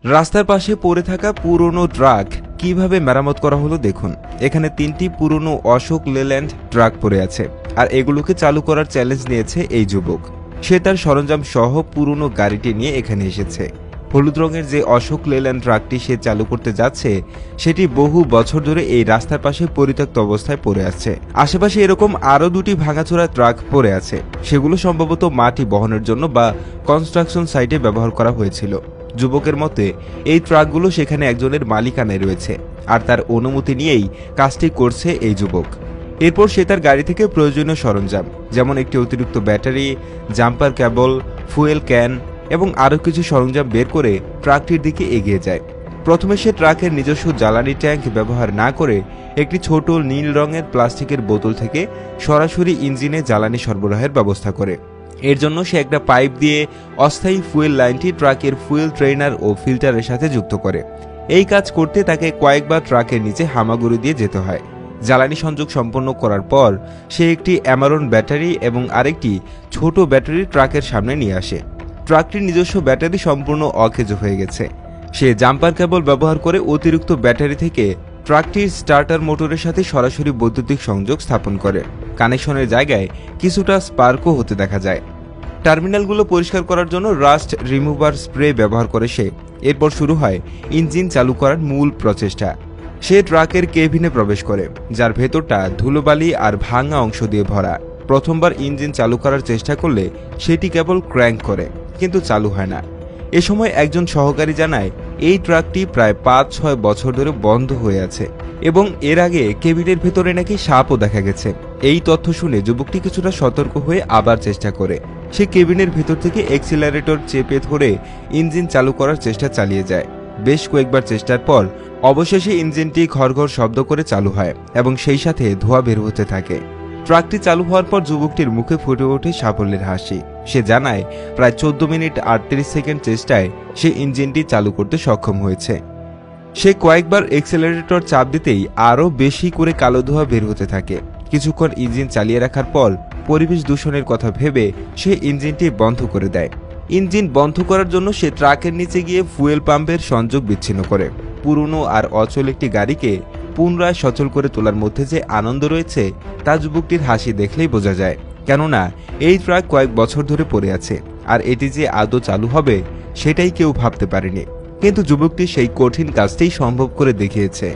রাস্তার পাশে পড়ে থাকা পুরনো ট্রাক কিভাবে মেরামত করা হলো দেখুন। এখানে 3টি পুরনো অশোক লেল্যান্ড ট্রাক পড়ে আছে, আর এগুলোকে চালু করার চ্যালেঞ্জ নিয়েছে এই যুবক। সে তার সরঞ্জাম সহ পুরনো গাড়িটি নিয়ে এখানে এসেছে। হলুদ রঙের যে অশোক লেল্যান্ড ট্রাকটি সে চালু করতে যাচ্ছে সেটি বহু বছর ধরে এই রাস্তার পাশে পরিত্যক্ত অবস্থায় পড়ে আছে। আশেপাশে এরকম আরও 2টি ভাঙাচোরা ট্রাক পড়ে আছে, সেগুলো সম্ভবত মাটি বহনের জন্য বা কনস্ট্রাকশন সাইটে ব্যবহার করা হয়েছিল। যুবকের মতে এই ট্রাকগুলো সেখানে একজনের মালিকানায় রয়েছে, আর তার অনুমতি নিয়েই কাজটি করছে এই যুবক। এরপর সে তার গাড়ি থেকে প্রয়োজনীয় সরঞ্জাম যেমন একটি অতিরিক্ত battery, jumper cable, fuel can এবং আরও কিছু সরঞ্জাম বের করে ট্রাকটির দিকে এগিয়ে যায়। প্রথমে সে ট্রাকের নিজস্ব জ্বালানি ট্যাঙ্ক ব্যবহার না করে একটি ছোট নীল রঙের প্লাস্টিকের বোতল থেকে সরাসরি ইঞ্জিনে জ্বালানি সরবরাহের ব্যবস্থা করে। এর জন্য সে একটা পাইপ দিয়ে অস্থায়ী ফুয়েল লাইনটি ট্রাকের ফুয়েল ট্রেনার ও ফিল্টারের সাথে যুক্ত করে। এই কাজ করতে তাকে কয়েকবার ট্রাকের নিচে হামাগুড়ি দিয়ে যেতে হয়। জ্বালানি সংযোগ সম্পন্ন করার পর সে একটি অ্যামারন ব্যাটারি এবং আরেকটি ছোট ব্যাটারি ট্রাকের সামনে নিয়ে আসে। ট্রাকটির নিজস্ব ব্যাটারি সম্পূর্ণ অকেজো হয়ে গেছে। সে জাম্পার কেবল ব্যবহার করে অতিরিক্ত ব্যাটারি থেকে ট্রাকটির স্টার্টার মোটরের সাথে সরাসরি বৈদ্যুতিক সংযোগ স্থাপন করে। কানেকশনের জায়গায় কিছুটা স্পার্কও হতে দেখা যায়। টার্মিনালগুলো পরিষ্কার করার জন্য রাস্ট রিমুভার স্প্রে ব্যবহার করে সে। এরপর শুরু হয় ইঞ্জিন চালু করার মূল প্রচেষ্টা। সে ট্রাকের কেবিনে প্রবেশ করে, যার ভেতরটা ধুলোবালি আর ভাঙা অংশ দিয়ে ভরা। প্রথমবার ইঞ্জিন চালু করার চেষ্টা করলে সেটি কেবল ক্র্যাঙ্ক করে, কিন্তু চালু হয় না। এ সময় একজন সহকারী জানায় এই ট্রাকটি প্রায় 5-6 বছর ধরে বন্ধ হয়ে আছে এবং এর আগে কেবিনের ভেতরে নাকি সাপও দেখা গেছে। এই তথ্য শুনে যুবকটি কিছুটা সতর্ক হয়ে আবার চেষ্টা করে। সে কেবিনের ভেতর থেকে এক্সিলারেটর চেপে ধরে ইঞ্জিন চালু করার চেষ্টা চালিয়ে যায়। বেশ কয়েকবার চেষ্টার পর অবশেষে ইঞ্জিনটি ঘড়ঘড় শব্দ করে চালু হয় এবং সেই সাথে ধোঁয়া বের হতে থাকে। ট্রাকটি চালু হওয়ার পর যুবকটির মুখে ফুটে ওঠে সাফল্যের হাসি। সে জানায় প্রায় 14 মিনিট 38 সেকেন্ড চেষ্টায় সে ইঞ্জিনটি চালু করতে সক্ষম হয়েছে। সে কয়েকবার এক্সেলারেটর চাপ দিতেই আরও বেশি করে কালো ধোঁয়া বের হতে থাকে। কিছুক্ষণ ইঞ্জিন চালিয়ে রাখার পর পরিবেশ দূষণের কথা ভেবে সে ইঞ্জিনটি বন্ধ করে দেয়। ইঞ্জিন বন্ধ করার জন্য সে ট্রাকের নিচে গিয়ে ফুয়েল পাম্পের সংযোগ বিচ্ছিন্ন করে। পুরনো আর অচল একটি গাড়িকে পুনরায় সচল করে তোলার মধ্যে যে আনন্দ রয়েছে তা যুবকটির হাসি দেখলেই বোঝা যায়। কেননা এই ট্রাক কয়েক বছর ধরে পড়ে আছে, আর এটি যে আদৌ চালু হবে সেটাই কেউ ভাবতে পারেনি। কিন্তু যুবকটি সেই কঠিন কাজটাই সম্ভব করে দেখিয়েছে।